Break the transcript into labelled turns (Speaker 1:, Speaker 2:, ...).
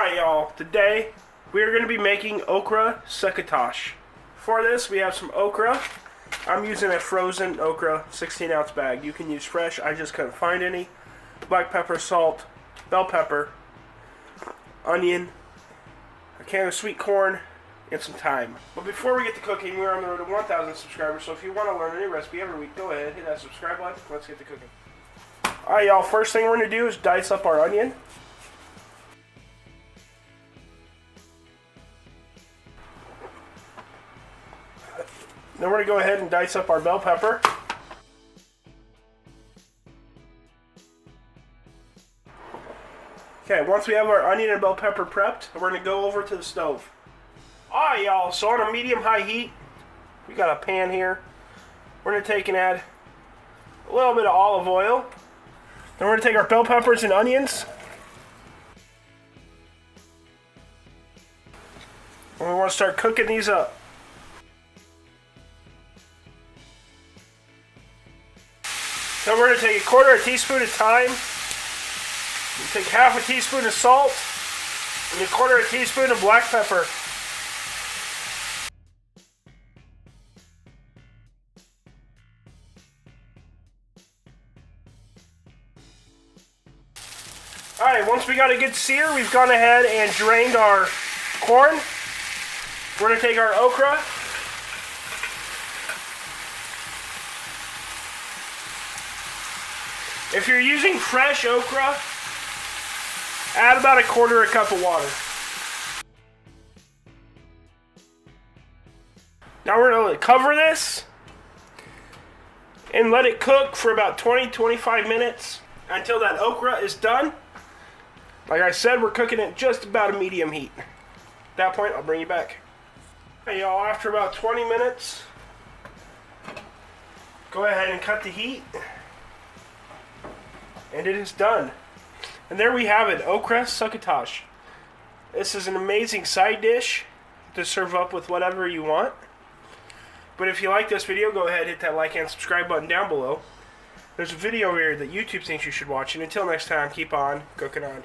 Speaker 1: Alright y'all, today we are going to be making Okra Succotash. For this we have some okra. I'm using a frozen okra 16-ounce bag. You can use fresh, I just couldn't find any. Black pepper, salt, bell pepper, onion, a can of sweet corn, and some thyme. But before we get to cooking, we're on the road to 1,000 subscribers, so if you want to learn a new recipe every week, go ahead, hit that subscribe button. Let's get to cooking. Alright y'all, first thing we're going to do is dice up our onion. Then we're going to go ahead and dice up our bell pepper. Okay, once we have our onion and bell pepper prepped, we're going to go over to the stove. Alright y'all, so on a medium-high heat, we got a pan here. We're going to take and add a little bit of olive oil. Then we're going to take our bell peppers and onions. And we want to start cooking these up. Then we're going to take a quarter of a teaspoon of thyme, take half a teaspoon of salt, and a quarter of a teaspoon of black pepper. Alright, once we got a good sear, we've gone ahead and drained our corn. We're going to take our okra. If you're using fresh okra, add about a quarter a cup of water. Now we're going to cover this and let it cook for about 20-25 minutes until that okra is done. Like I said, we're cooking it just about a medium heat. At that point, I'll bring you back. Hey y'all, after about 20 minutes, go ahead and cut the heat. And it is done. And there we have it, Okra Succotash. This is an amazing side dish to serve up with whatever you want. But if you like this video, go ahead and hit that like and subscribe button down below. There's a video here that YouTube thinks you should watch. And until next time, keep on cooking on.